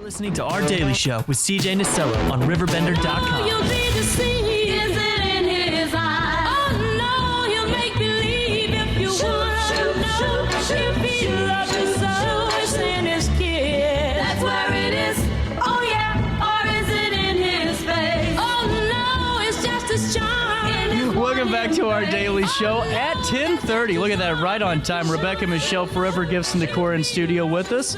Listening to Our Daily Show with CJ Nasello on RiverBender.com. You'll be deceived. Is it in his eyes? Oh no, he'll make believe if you wanna know. If he loves you so, it's in his kiss. That's where it is. Oh yeah, or is it in his face? Oh no, it's just his charm. Welcome back to Our Daily Show at 10:30. Look at that, right on time. Rebecca Michelle, Forever Gifts Decor in studio with us.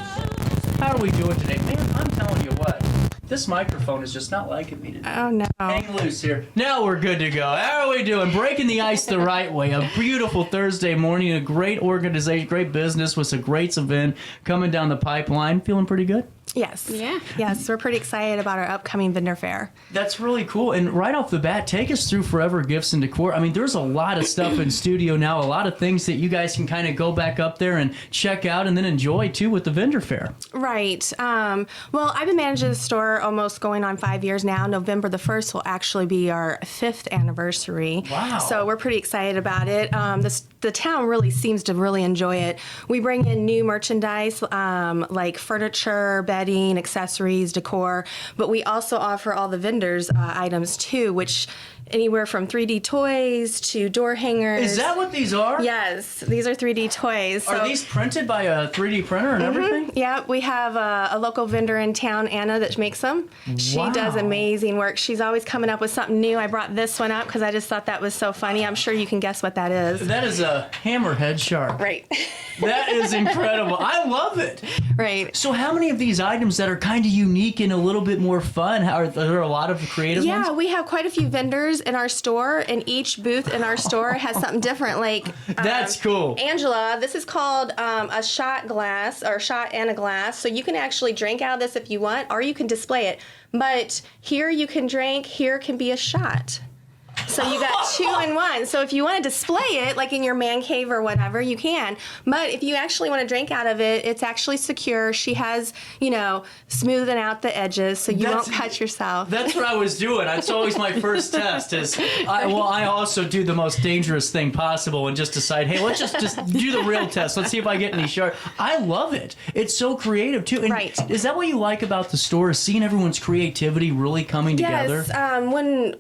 How are we doing today? Man, I'm telling you what, this microphone is just not liking me today. Oh, no. Hang loose here. Now we're good to go. How are we doing? Breaking the ice the right way. A beautiful Thursday morning, a great organization, great business with a great event coming down the pipeline. Feeling pretty good? Yes. Yeah. Yes, we're pretty excited about our upcoming vendor fair. That's really cool. And right off the bat, take us through Forever Gifts Decor. I mean, there's a lot of stuff in studio now, a lot of things that you guys can kind of go back up there and check out and then enjoy, too, with the vendor fair. Right. Well, I've been managing the store almost going on 5 years now. November the 1st will actually be our 5th anniversary. Wow. So we're pretty excited about it. The town really seems to really enjoy it. We bring in new merchandise like furniture, bedding, accessories, decor, but we also offer all the vendors items too, which anywhere from 3D toys to door hangers. Is that what these are? Yes, these are 3D toys. Are these printed by a 3D printer and everything? Yeah, we have a local vendor in town, Anna, that makes them. She Wow. does amazing work. She's always coming up with something new. I brought this one up because I just thought that was so funny. I'm sure you can guess what that is. That is a hammerhead shark. Right. That is incredible. I love it. Right. So how many of these items that are kind of unique and a little bit more fun? Are there a lot of creative ones? Yeah, we have quite a few vendors in our store, and each booth in our store has something different. Like That's cool. Angela, this is called a shot glass, or shot and a glass. So you can actually drink out of this if you want, or you can display it. But here you can drink, here can be a shot. So you got 2 in 1. So if you want to display it, like in your man cave or whatever, you can. But if you actually want to drink out of it, it's actually secure. She has, smoothing out the edges so you won't cut yourself. That's what I was doing. That's always my first test. I also do the most dangerous thing possible and just decide, hey, let's just do the real test. Let's see if I get any sharp. I love it. It's so creative too. And Right. Is that what you like about the store? Is seeing everyone's creativity really coming together? Yes.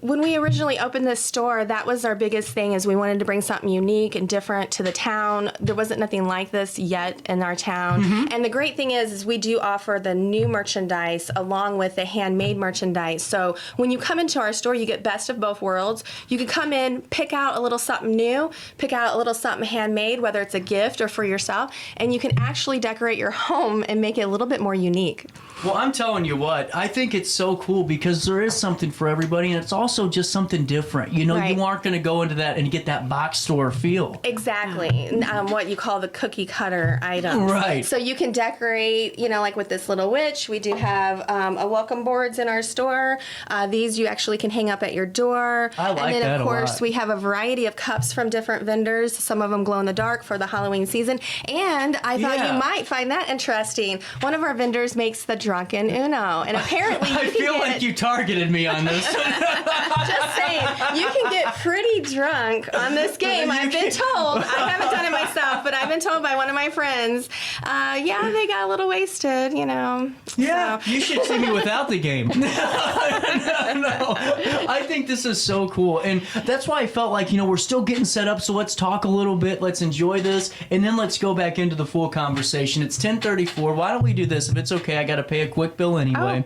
When we originally opened this store, that was our biggest thing, is we wanted to bring something unique and different to the town. There wasn't nothing like this yet in our town. Mm-hmm. And the great thing is we do offer the new merchandise along with the handmade merchandise. So when you come into our store, you get best of both worlds. You can come in, pick out a little something new, pick out a little something handmade, whether it's a gift or for yourself, and you can actually decorate your home and make it a little bit more unique. Well, I'm telling you what, I think it's so cool because there is something for everybody, and it's also just something different. Right. You aren't going to go into that and get that box store feel. Exactly. What you call the cookie cutter items. Right. So you can decorate, like with this little witch. We do have a welcome boards in our store. These you actually can hang up at your door. I like and then, that of course, a lot. we have a variety of cups from different vendors. Some of them glow in the dark for the Halloween season. And I thought Yeah. you might find that interesting. One of our vendors makes the drunken Uno. And apparently you I can feel get, like you targeted me on this. just saying, you can get pretty drunk on this game. I've been told. I haven't done it myself, but I've been told by one of my friends. They got a little wasted, Yeah, So. you should see me without the game. No. I think this is so cool. And that's why I felt like, we're still getting set up, so let's talk a little bit. Let's enjoy this, and then let's go back into the full conversation. It's 10:34. Why don't we do this? If it's okay, I got to pay a quick bill anyway.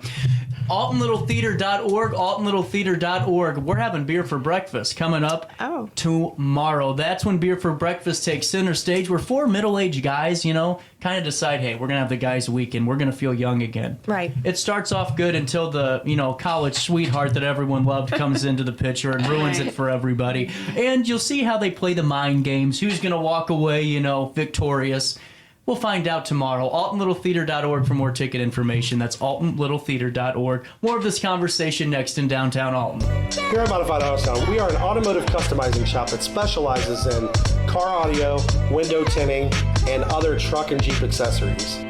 AltonLittleTheater.org, AltonLittleTheater.org. We're having beer for breakfast coming up tomorrow. That's when beer for breakfast takes center stage. We're 4 middle-aged guys, kind of decide, hey, we're going to have the guys' weekend. We're going to feel young again. Right. It starts off good until the, college sweetheart that everyone loved comes into the picture and ruins it for everybody. And you'll see how they play the mind games. Who's going to walk away, victorious. We'll find out tomorrow. AltonLittleTheater.org for more ticket information. That's AltonLittleTheater.org. More of this conversation next in downtown Alton. Here at Modified Auto Sound, we are an automotive customizing shop that specializes in car audio, window tinting, and other truck and Jeep accessories.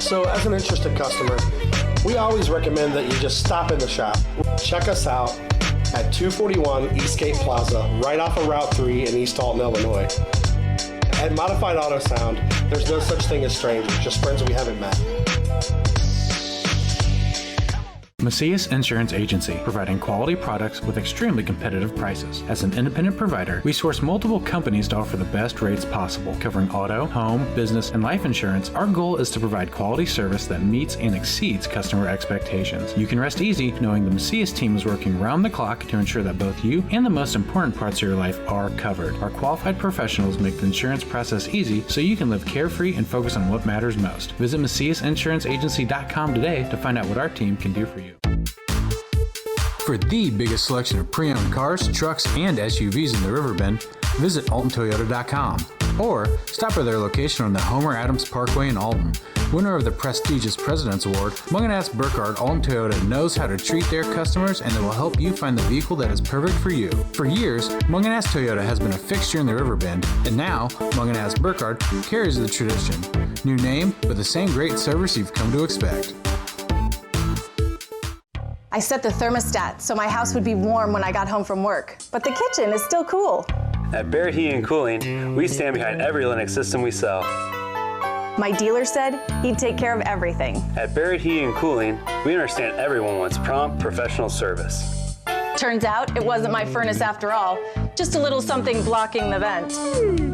So as an interested customer, we always recommend that you just stop in the shop. Check us out at 241 Eastgate Plaza, right off of Route 3 in East Alton, Illinois. At Modified Auto Sound, there's no such thing as strangers, just friends we haven't met. Macias Insurance Agency, providing quality products with extremely competitive prices. As an independent provider, we source multiple companies to offer the best rates possible, covering auto, home, business, and life insurance. Our goal is to provide quality service that meets and exceeds customer expectations. You can rest easy knowing the Macias team is working round the clock to ensure that both you and the most important parts of your life are covered. Our qualified professionals make the insurance process easy so you can live carefree and focus on what matters most. Visit MaciasInsuranceAgency.com today to find out what our team can do for you. For the biggest selection of pre-owned cars, trucks, and SUVs in the Riverbend, visit AltonToyota.com or stop by their location on the Homer Adams Parkway in Alton. Winner of the prestigious President's Award, Munganast Burkhardt Alton Toyota knows how to treat their customers, and they will help you find the vehicle that is perfect for you. For years, Munganast Toyota has been a fixture in the Riverbend, and now Munganast Burkhardt carries the tradition. New name, but the same great service you've come to expect. I set the thermostat so my house would be warm when I got home from work, but the kitchen is still cool. At Barrett Heating and Cooling, we stand behind every Lennox system we sell. My dealer said he'd take care of everything. At Barrett Heating and Cooling, we understand everyone wants prompt, professional service. Turns out it wasn't my furnace after all, just a little something blocking the vent.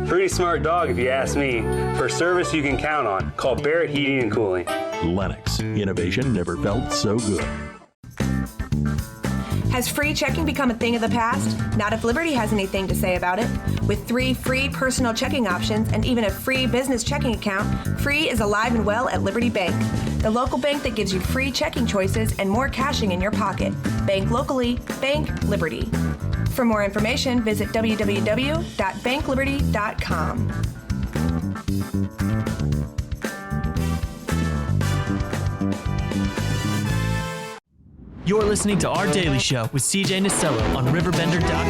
Pretty smart dog if you ask me. For service you can count on, call Barrett Heating and Cooling. Lennox, innovation never felt so good. Has free checking become a thing of the past? Not if Liberty has anything to say about it. With 3 free personal checking options and even a free business checking account, free is alive and well at Liberty Bank, the local bank that gives you free checking choices and more cashing in your pocket. Bank locally, bank Liberty. For more information, visit www.bankliberty.com. You're listening to Our Daily Show with CJ Nasello on RiverBender.com.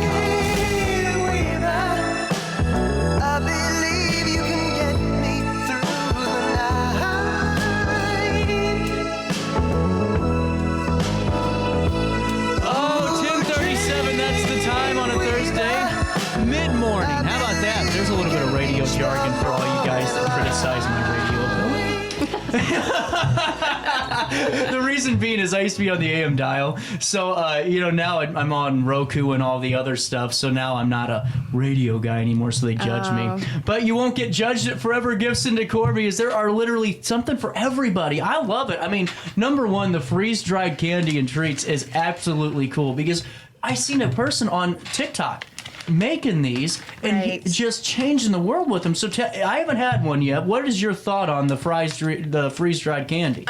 Oh, 10:37, that's the time on a Thursday. Mid-morning. How about that? There's a little bit of radio jargon for all you guys that criticize my radio ability. The reason being is I used to be on the AM dial, so now I'm on Roku and all the other stuff, so now I'm not a radio guy anymore, so they judge me. But you won't get judged at Forever Gifts Decor because there are literally something for everybody. I love it. I mean, number one, the freeze-dried candy and treats is absolutely cool because I seen a person on TikTok making these and just changing the world with them. So I haven't had one yet. What is your thought on the freeze-dried candy?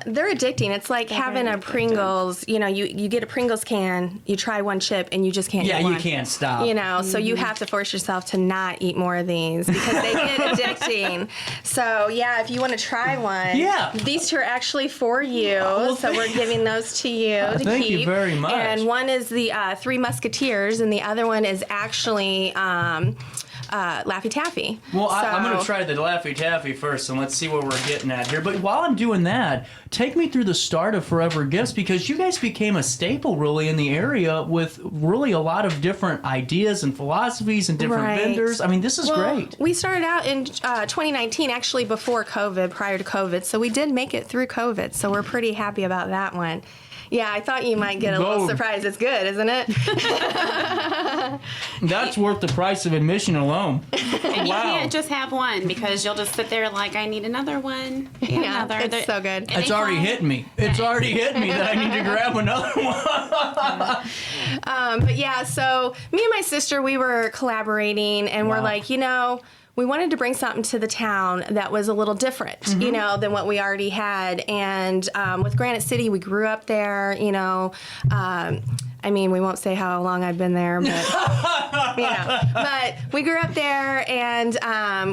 They're addicting. It's like having a Pringles. You know, you get a Pringles can, you try one chip, and you just can't get one. You can't stop. You know, so you have to force yourself to not eat more of these because they get addicting. So, yeah, if you want to try one, these two are actually for you. So we're giving those to you to Thank keep. you very much. And one is the Three Musketeers, and the other one is actually Laffy Taffy. Well, I'm going to try the Laffy Taffy first, and let's see what we're getting at here. But while I'm doing that, take me through the start of Forever Gifts, because you guys became a staple, really, in the area with really a lot of different ideas and philosophies and different vendors. I mean, this is great. We started out in 2019, actually before COVID, prior to COVID, so we did make it through COVID, so we're pretty happy about that one. Yeah, I thought you might get a little surprise. It's good, isn't it? That's worth the price of admission alone. And you can't just have one because you'll just sit there like, I need another one. Another. It's so good. It's already hit me. It's already hit me that I need to grab another one. But yeah, so me and my sister, we were collaborating, and we're like, we wanted to bring something to the town that was a little different, than what we already had. And with Granite City, we grew up there, I mean, we won't say how long I've been there, but but we grew up there, and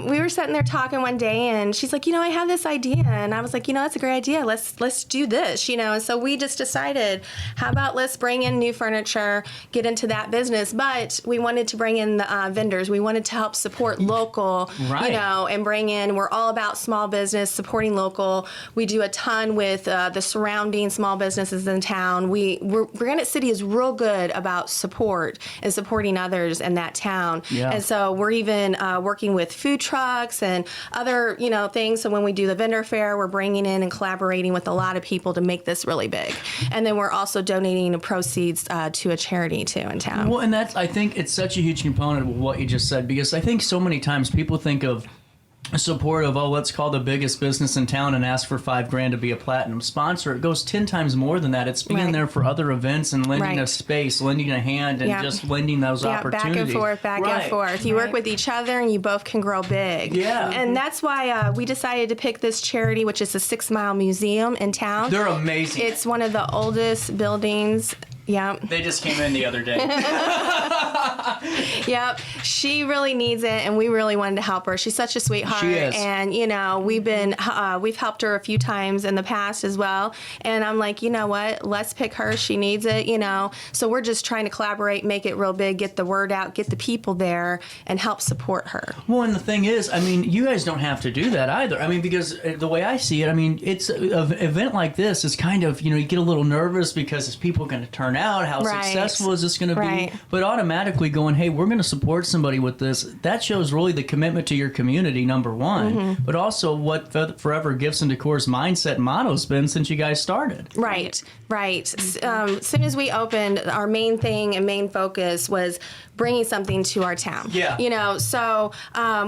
we were sitting there talking one day, and she's like, I have this idea, and I was like, that's a great idea. Let's do this, And so we just decided, how about let's bring in new furniture, get into that business, but we wanted to bring in the vendors. We wanted to help support local, and bring in. We're all about small business, supporting local. We do a ton with the surrounding small businesses in town. Granite City is real good about support and supporting others in that town. Yeah. And so we're even working with food trucks and other, things. So when we do the vendor fair, we're bringing in and collaborating with a lot of people to make this really big. And then we're also donating the proceeds to a charity too in town. Well, and I think it's such a huge component of what you just said, because I think so many times people think of support of, let's call the biggest business in town and ask for $5,000 to be a platinum sponsor. It goes 10 times more than that. It's being there for other events and lending a space, lending a hand, and just lending those opportunities. Back and forth. You work with each other and you both can grow big. Yeah. And that's why we decided to pick this charity, which is the 6 Mile Museum in town. They're amazing. It's one of the oldest buildings. Yeah. They just came in the other day. Yep. She really needs it, and we really wanted to help her. She's such a sweetheart. She is. And, we've helped her a few times in the past as well. And I'm like, you know what? Let's pick her. She needs it, So we're just trying to collaborate, make it real big, get the word out, get the people there, and help support her. Well, and the thing is, you guys don't have to do that either. because the way I see it, it's an event like this is kind of, you get a little nervous because is people going to turn out? How successful is this going to be? But automatically going, hey, we're going to support somebody with this. That shows really the commitment to your community, number one, but also what Forever Gifts and Decor's mindset and motto's been since you guys started. Right. As soon as we opened, our main thing and main focus was bringing something to our town. Yeah. So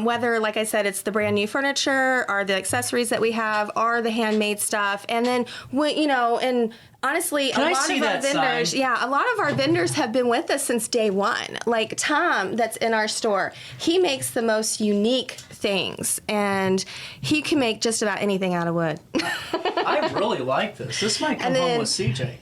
whether, like I said, it's the brand new furniture or the accessories that we have or the handmade stuff. And then, and honestly, a lot of our vendors have been with us since day one. Like Tom, that's in our store, he makes the most unique things, and he can make just about anything out of wood. I really like this. This might come home with CJ.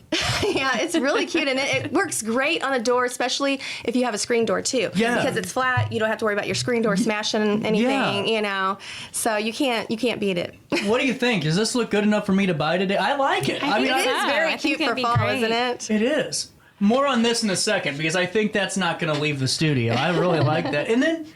Yeah, it's really cute, and it works great on a door, especially if you have a screen door too. Yeah. Because it's flat, you don't have to worry about your screen door smashing anything. So you can't beat it. What do you think? Does this look good enough for me to buy today? I like it. It is very cute for fall, isn't it? It is. More on this in a second, because I think that's not going to leave the studio. I really like that. And then...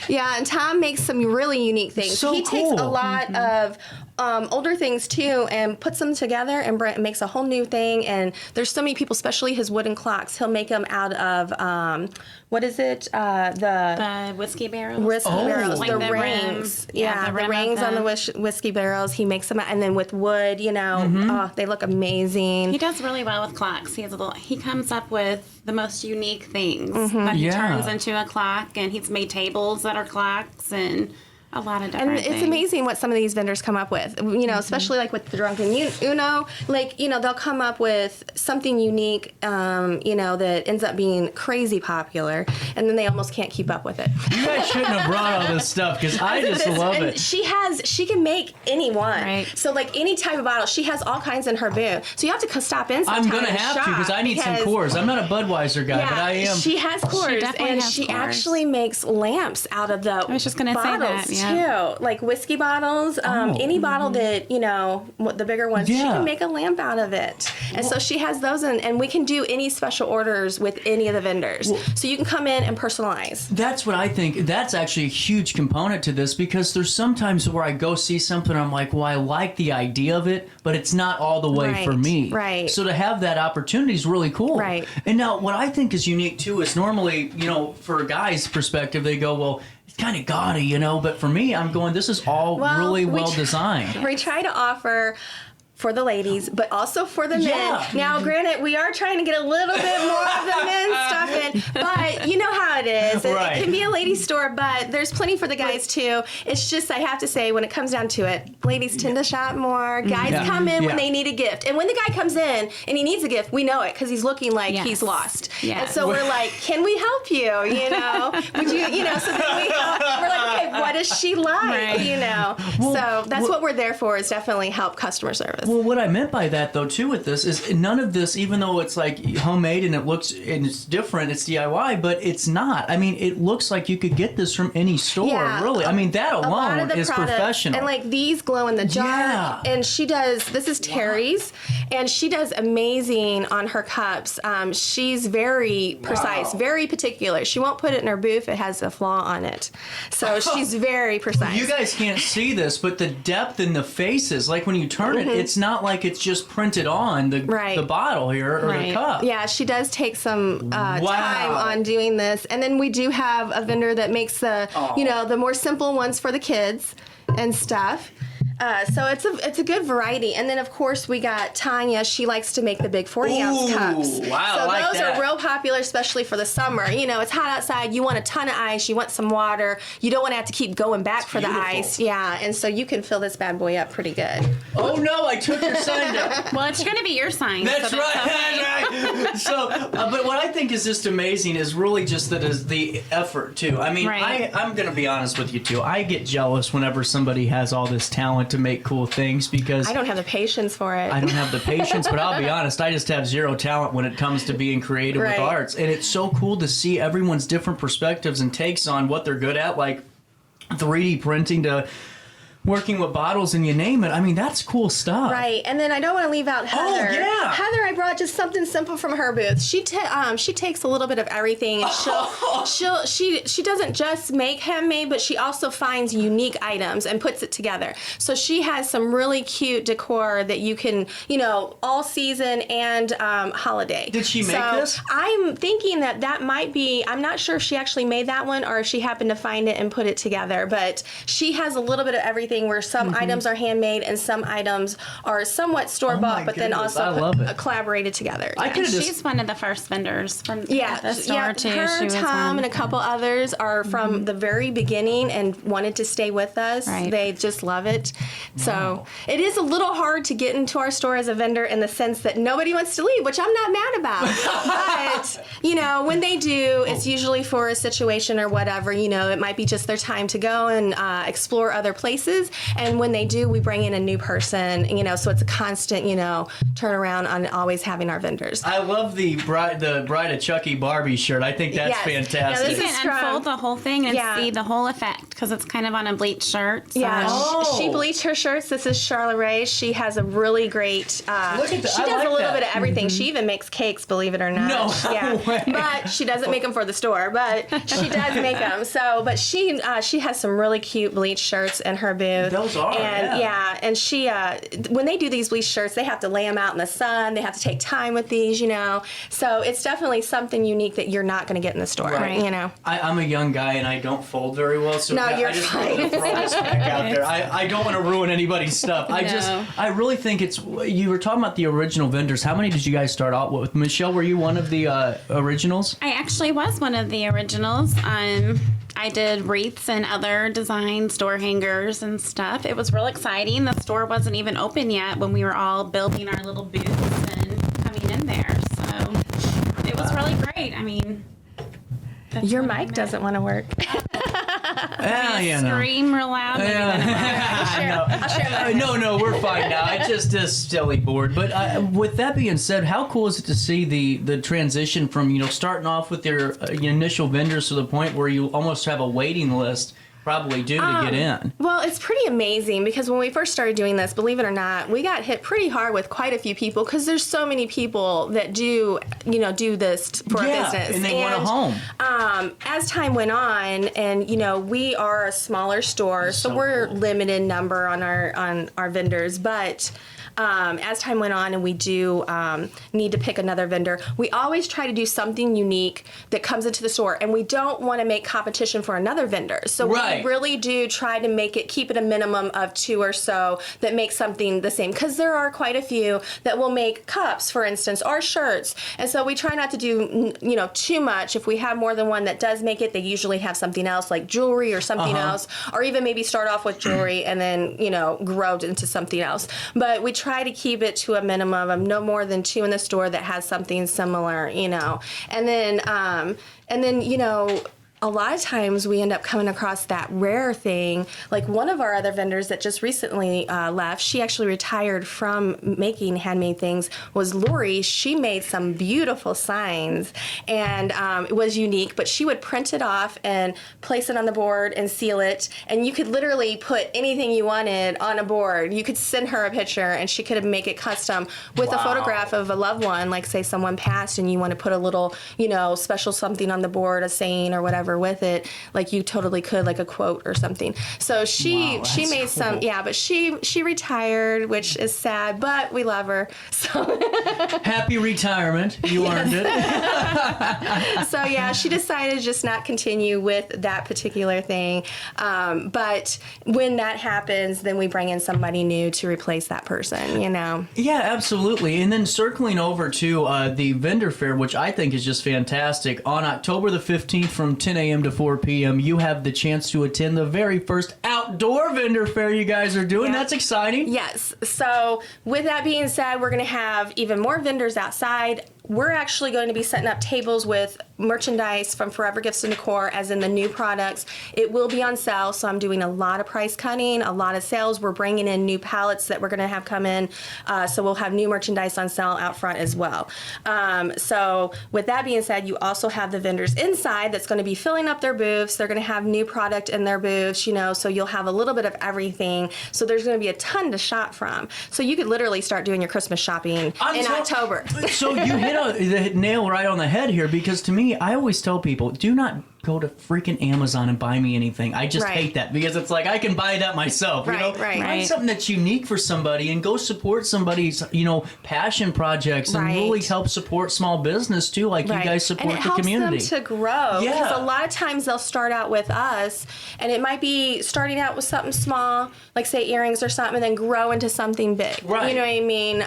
Yeah, and Tom makes some really unique things. So he takes a lot of older things too and puts them together and makes a whole new thing. And there's so many people, especially his wooden clocks. He'll make them out of what is it? The whiskey barrels. Barrels. Like the the rings. rims. Yeah, the rings on the whiskey barrels. He makes them out, and then with wood, they look amazing. He does really well with clocks. He comes up with the most unique things that he turns into a clock, and he's made tables that are clocks and a lot of different things. And it's amazing what some of these vendors come up with, especially like with the Drunken Uno, they'll come up with something unique, that ends up being crazy popular, and then they almost can't keep up with it. You guys shouldn't have brought all this stuff, because I just love it. She can make any one. Right. So like any type of bottle, she has all kinds in her booth. So you have to stop in sometime. I'm going to have to, because I need some Coors. I'm not a Budweiser guy, but I am. She has Coors, and she actually makes lamps out of the I was just going to say that, too, like whiskey bottles, any bottle that the bigger ones. She can make a lamp out of it, and so she has those, and we can do any special orders with any of the vendors. So you can come in and personalize. That's what I think. That's actually a huge component to this, because there's sometimes where I go see something, I'm like, well, I like the idea of it, but it's not all the way for me. Right. So to have that opportunity is really cool. Right. And now what I think is unique too is normally, for a guy's perspective, they go, well, it's kind of gaudy, but for me, I'm going, this is all really well designed. We try to offer for the ladies, but also for the men. Now, granted, we are trying to get a little bit more of the men's stuff in, but you know how it is. It can be a ladies' store, but there's plenty for the guys too. It's just, I have to say, when it comes down to it, ladies tend to shop more. Guys come in when they need a gift. And when the guy comes in and he needs a gift, we know it because he's looking like he's lost. And so we're like, can we help you? Would you, so then we help. We're like, okay, what does she like? So that's what we're there for, is definitely help customer service. Well, what I meant by that, though, too, with this is none of this, even though it's like homemade and it looks and it's different, it's DIY, but it's not. It looks like you could get this from any store, really. That alone is professional. And like these glow in the jar. And she does, this is Terry's, and she does amazing on her cups. She's very precise, very particular. She won't put it in her booth if it has a flaw on it. So she's very precise. You guys can't see this, but the depth in the faces, like when you turn it, it's not like it's just printed on the bottle here or the cup. Yeah, she does take some time on doing this. And then we do have a vendor that makes the the more simple ones for the kids and stuff. So it's a good variety. And then, of course, we got Tanya. She likes to make the big 40-ounce cups. Wow, so like those are real popular, especially for the summer. You know, it's hot outside. You want a ton of ice. You want some water. You don't want to have to keep going back for the ice. Yeah, and so you can fill this bad boy up pretty good. Oh, no, I took your sign down. Well, it's going to be your sign. That's so right. Okay. That's right. So, but what I think is just amazing is really just that is the effort, too. I mean, I'm going to be honest with you, too. I get jealous whenever somebody has all this talent to make cool things because I don't have the patience for it. I don't have the patience, but I'll be honest, I just have zero talent when it comes to being creative with arts. And it's so cool to see everyone's different perspectives and takes on what they're good at, like 3D printing to working with bottles and you name it. I mean, that's cool stuff. Right. And then I don't want to leave out Heather. Oh, yeah. Heather, I brought just something simple from her booth. She takes a little bit of everything, and she doesn't just make handmade, but she also finds unique items and puts it together. So she has some really cute decor that you can, all season and holiday. Did she make this? I'm thinking that might be, I'm not sure if she actually made that one or if she happened to find it and put it together, but she has a little bit of everything where some items are handmade and some items are somewhat store-bought, but then also collaborated together. She's one of the first vendors from the store, too. Her, Tom, and a couple others are from the very beginning and wanted to stay with us. Right. They just love it. So it is a little hard to get into our store as a vendor in the sense that nobody wants to leave, which I'm not mad about. But, when they do, it's usually for a situation or whatever. It might be just their time to go and explore other places. And when they do, we bring in a new person, so it's a constant, turnaround on always having our vendors. I love the Bride of Chucky Barbie shirt. I think that's fantastic. You can unfold the whole thing and see the whole effect because it's kind of on a bleached shirt. So. Yeah, she bleached her shirts. This is Charlotte Ray. She has a really great, she does a little bit of everything. She even makes cakes, believe it or not. No way. But she doesn't make them for the store, but she does make them. So, but she has some really cute bleached shirts in her booth. Those are, and she, when they do these bleached shirts, they have to lay them out in the sun. They have to take time with these, So it's definitely something unique that you're not going to get in the store, I'm a young guy and I don't fold very well, so you're I just fine. want to throw this back out there. I don't want to ruin anybody's stuff. I really think you were talking about the original vendors. How many did you guys start out with? Michelle, were you one of the originals? I actually was one of the originals. I did wreaths and other designs, door hangers and stuff. It was real exciting. The store wasn't even open yet when we were all building our little booths and coming in there. So it was really great. I mean, your mic doesn't want to work. Scream real loud. I'll share No, we're fine now. I just silly bored. But with that being said, how cool is it to see the transition from starting off with your initial vendors to the point where you almost have a waiting list probably do to get in? Well, it's pretty amazing because when we first started doing this, believe it or not, we got hit pretty hard with quite a few people because there's so many people that do this for a business. And they want a home. As time went on, and we are a smaller store, so we're cool. limited number on our vendors, but as time went on and we do need to pick another vendor, we always try to do something unique that comes into the store, and we don't want to make competition for another vendor. So we really do try to keep it a minimum of 2 or so that make something the same, because there are quite a few that will make cups, for instance, or shirts, and so we try not to do too much. If we have more than one that does make it, they usually have something else like jewelry or something else, or even maybe start off with jewelry and then grow into something else. But we try to keep it to a minimum of no more than 2 in the store that has something similar, and then a lot of times we end up coming across that rare thing. Like one of our other vendors that just recently left, she actually retired from making handmade things, was Lori. She made some beautiful signs, and it was unique, but she would print it off and place it on the board and seal it, and you could literally put anything you wanted on a board. You could send her a picture and she could make it custom with a photograph of a loved one, like say someone passed and you want to put a little, special something on the board, a saying or whatever. whatever with it, like you totally could, like a quote or something. So she made some, but she retired, which is sad, but we love her. So happy retirement. You earned it. So yeah, she decided to just not continue with that particular thing. But when that happens, then we bring in somebody new to replace that person, you know? Yeah, absolutely. And then circling over to the vendor fair, which I think is just fantastic. On October the 15th from 10 a.m. to 4 p.m., you have the chance to attend the very first outdoor vendor fair you guys are doing. Yeah. That's exciting. Yes. So with that being said, we're going to have even more vendors outside. We're actually going to be setting up tables with merchandise from Forever Gifts Decor, as in the new products. It will be on sale, so I'm doing a lot of price cutting, a lot of sales. We're bringing in new pallets that we're going to have come in, so we'll have new merchandise on sale out front as well. So with that being said, you also have the vendors inside that's going to be filling up their booths. They're going to have new product in their booths, you know, so you'll have a little bit of everything. So there's going to be a ton to shop from. So you could literally start doing your Christmas shopping in October. So you hit the nail right on the head here, because to me, I always tell people, do not go to freaking Amazon and buy me anything. I just hate that, because it's like I can buy that myself. You know? Find something that's unique for somebody and go support somebody's, you know, passion projects and really help support small business too, like you guys support the community. And it helps them to grow. Because a lot of times they'll start out with us, and it might be starting out with something small, like say earrings or something, and then grow into something big. Right. You know what I mean?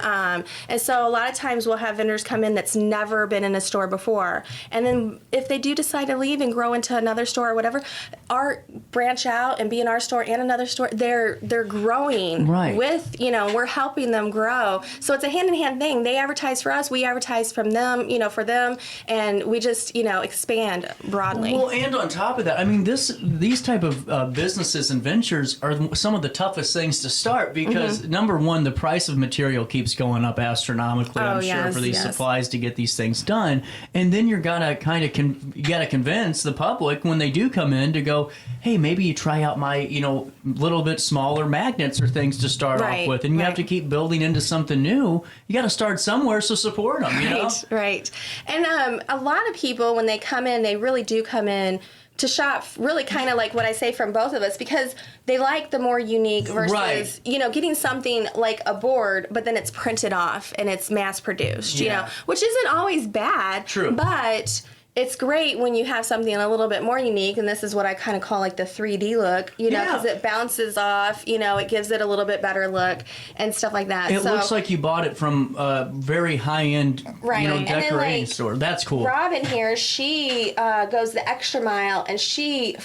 And so a lot of times we'll have vendors come in that's never been in a store before, and then if they do decide to leave and grow into another store or whatever, our branch out and be in our store and another store, they're growing with, you know, we're helping them grow. So it's a hand-in-hand thing. They advertise for us, we advertise from them, you know, for them, and we just, you know, expand broadly. Well, and on top of that, I mean, these type of businesses and ventures are some of the toughest things to start, because number one, the price of material keeps going up astronomically, I'm sure, for these supplies to get these things done. And then you're gonna kind of you gotta convince the public when they do come in to go, hey, maybe you try out my, you know, little bit smaller magnets or things to start off with, and you have to keep building into something new. You got to start somewhere, so support them. You know? Right. And a lot of people, when they come in, they really do come in to shop, really kind of like what I say from both of us, because they like the more unique versus, you know, getting something like a board, but then it's printed off and it's mass produced, you know, which isn't always bad. True. But it's great when you have something a little bit more unique, and this is what I kind of call like the 3D look, you know, because it bounces off, you know, it gives it a little bit better look and stuff like that. It looks like you bought it from a very high-end, you know, decorating store. That's cool. Robin here, she goes the extra mile, and she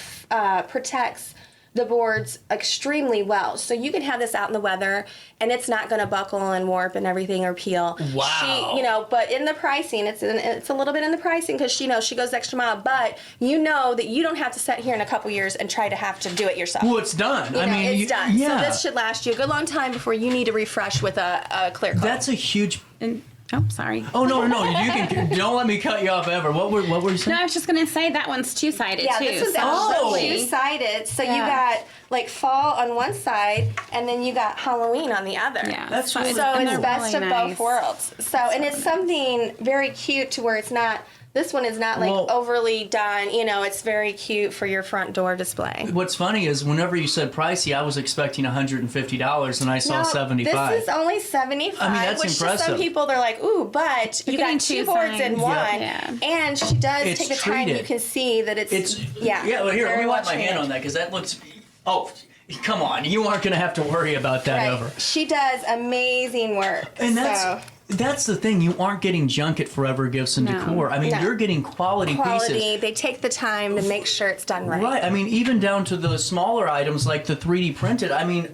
protects the boards extremely well. So you can have this out in the weather and it's not going to buckle and warp and everything or peel. Wow. She, you know, but in the pricing, it's a little bit in the pricing, because she knows she goes the extra mile, but you know that you don't have to sit here in a couple years and try to have to do it yourself. Well, it's done. You know, it's done. So this should last you a good long time before you need to refresh with a clear coat. That's a huge... Oh, sorry. Oh, no. You can... Don't let me cut you off ever. What were you saying? No, I was just going to say that one's two-sided, too. Yeah, this is actually two-sided. So you got, like, fall on one side, and then you got Halloween on the other. Yeah. That's really... So it's best of both worlds. So, and it's something very cute to where it's not... This one is not like overly done, you know, it's very cute for your front door display. What's funny is whenever you said pricey, I was expecting $150 and I saw $75. This is only $75. I mean, that's which impressive. To some people, they're like, ooh, but you got two boards in one. Yeah. And she does It's take the time, treated. you can see that it's well, here, let me wipe my hand on that, because that looks, come on, you aren't going to have to worry about that ever. She does amazing work. And that's the thing. You aren't getting junk at Forever Gifts Decor. I mean, you're getting quality pieces. They take the time to make sure it's done right. Right. I mean, even down to the smaller items like the 3D printed. I mean,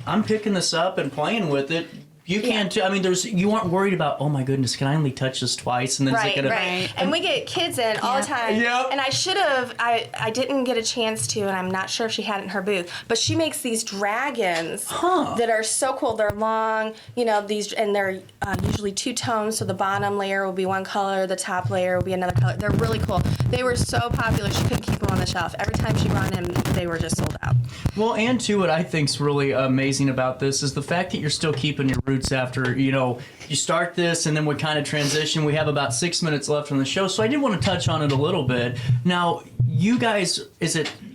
I'm picking this up and playing with it. You can't. I mean, you aren't worried about. Oh my goodness, can I only touch this twice? And then right. And we get kids in all the time. Yep. And I should have. I didn't get a chance to, and I'm not sure if she had it in her booth. But she makes these dragons that are so cool. They're long, you know. These, and they're usually two tones. So the bottom layer will be one color, the top layer will be another color. They're really cool. They were so popular, she couldn't keep them on the shelf. Every time she brought them, they were just sold out. Well, and too, what I think's really amazing about this is the fact that you're still keeping your roots after, you know, you start this and then we kind of transition. We have about 6 minutes left on the show, so I did want to touch on it a little bit. Now, you guys,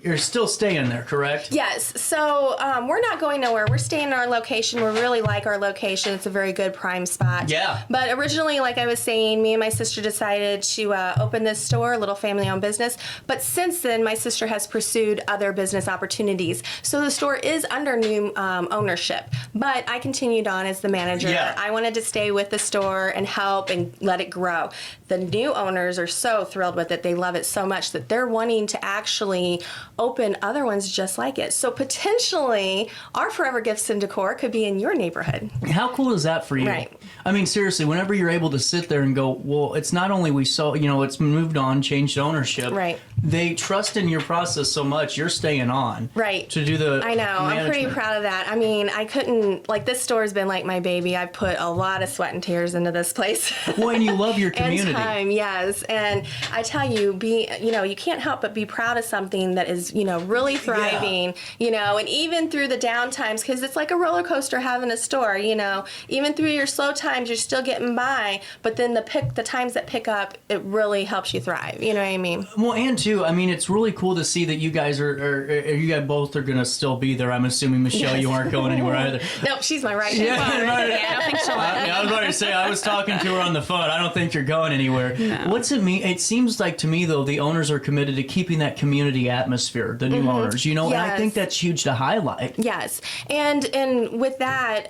you're still staying there, correct? Yes. So we're not going nowhere. We're staying in our location. We really like our location. It's a very good prime spot. Yeah. But originally, like I was saying, me and my sister decided to open this store, a little family-owned business. But since then, my sister has pursued other business opportunities. So the store is under new ownership. But I continued on as the manager. Yeah. I wanted to stay with the store and help and let it grow. The new owners are so thrilled with it. They love it so much that they're wanting to actually open other ones just like it. So potentially, our Forever Gifts Decor could be in your neighborhood. How cool is that for you? Right. I mean, seriously, whenever you're able to sit there and go, well, it's not only it's moved on, changed ownership. Right. They trust in your process so much, you're staying on. Right. To do the I know. I'm pretty management. proud of that. I mean, I couldn't, this store's been like my baby. I've put a lot of sweat and tears into this place. Well, and you love your community. And time, yes. And I tell you, you can't help but be proud of something that is, really thriving, and even through the down times, because it's like a roller coaster having a store, even through your slow times, you're still getting by, but then the times that pick up, it really helps you thrive. You know what I mean? Well, and too, I mean, it's really cool to see that you guys you guys both are going to still be there. I'm assuming, Michelle, you aren't going anywhere either. Nope, she's my right Yeah, hand. right. Yeah, I don't think she'll let me. I was about to say, I was talking to her on the phone. I don't think you're going anywhere. No. What's it mean? It seems like to me, though, the owners are committed to keeping that community atmosphere, the new owners, and I Yes. think that's huge to highlight. Yes, and with that,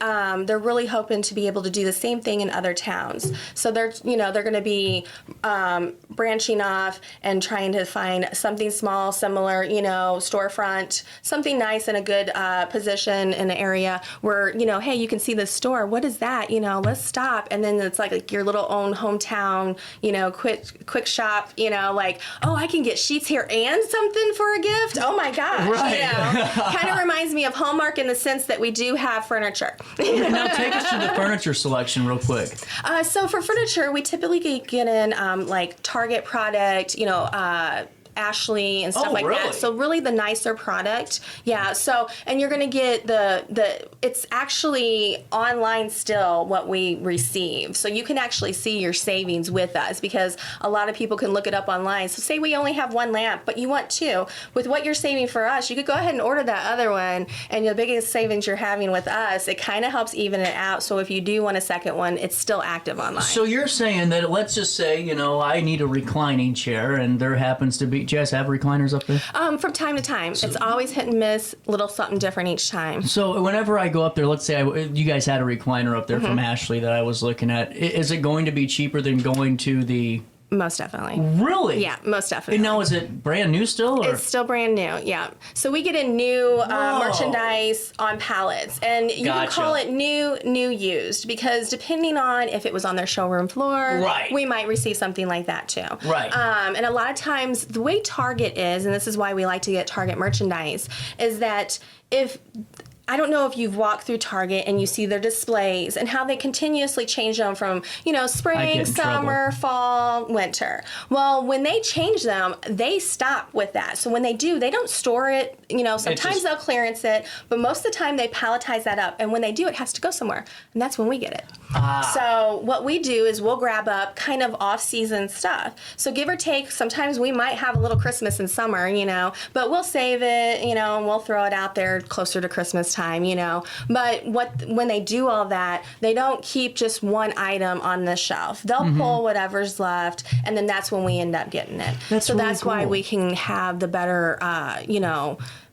they're really hoping to be able to do the same thing in other towns. So they're going to be branching off and trying to find something small, similar, storefront, something nice in a good position in an area where hey, you can see the store. What is that? Let's stop, and then it's like your little own hometown, quick shop. Oh, I can get sheets here and something for a gift. Oh my gosh, Right. Kind of reminds me of Hallmark in the sense that we do have furniture. Now, take us through the furniture selection real quick. So for furniture, we typically get in Target product, Ashley and stuff like really? that. So really the nicer product. Yeah. So, and you're going to get it's actually online still what we receive. So you can actually see your savings with us because a lot of people can look it up online. So say we only have one lamp, but you want two. With what you're saving for us, you could go ahead and order that other one, and the biggest savings you're having with us, it kind of helps even it out. So if you do want a second one, it's still active online. So you're saying that, let's just say, I need a reclining chair, and there happens to be, do you guys have recliners up there? From time to time. It's always hit and miss, little something different each time. So whenever I go up there, let's say you guys had a recliner up there from Ashley that I was looking at, is it going to be cheaper than going to the... Most definitely. Really? Yeah, most definitely. And now, is it brand new still? Or? It's still brand new, yeah. So we get in new merchandise on pallets, and you can call it new used, because depending on if it was on their showroom floor, Right. we might receive something like that too. Right. And a lot of times, the way Target is, and this is why we like to get Target merchandise, is that I don't know if you've walked through Target and you see their displays and how they continuously change them from, spring, summer, fall, winter. Well, when they change them, they stop with that. So when they do, they don't store it. Sometimes they'll clearance it, but most of the time they palletize that up. And when they do, it has to go somewhere. And that's when we get it. So what we do is we'll grab up kind of off-season stuff. So give or take, sometimes we might have a little Christmas in summer, but we'll save it, and we'll throw it out there closer to Christmas time, But when they do all that, they don't keep just one item on the shelf. They'll pull whatever's left, and then that's when we end up getting it. That's why cool. we can have the better,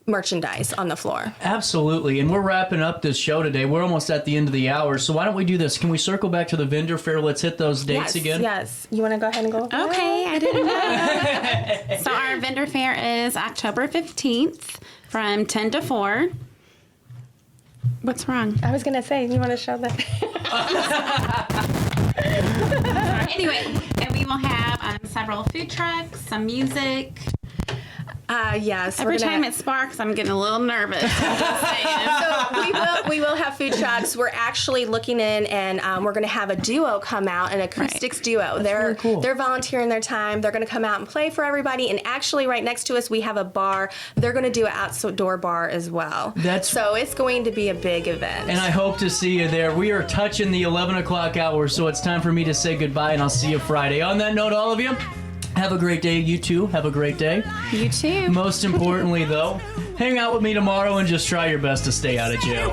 merchandise on the floor. Absolutely. And we're wrapping up this show today. We're almost at the end of the hour. So why don't we do this? Can we circle back to the vendor fair? Let's hit those dates again. Yes. You want to go ahead and go? Okay, I didn't know. So our vendor fair is October 15th from 10 to 4. What's wrong? I was going to say, you want to show that? Anyway, and we will have several food trucks, some music. Yes. Every time it sparks, I'm getting a little nervous. So we will have food trucks. We're actually looking in, and we're going to have a duo come out, an acoustics duo. They're cool. They're volunteering their time. They're going to come out and play for everybody. And actually, right next to us, we have a bar. They're going to do an outdoor bar as well. So it's going to be a big event. And I hope to see you there. We are touching the 11 o'clock hour, so it's time for me to say goodbye, and I'll see you Friday. On that note, all of you, Have a great day. You too. Have a great day. You too. Most importantly, though, hang out with me tomorrow and just try your best to stay out of jail.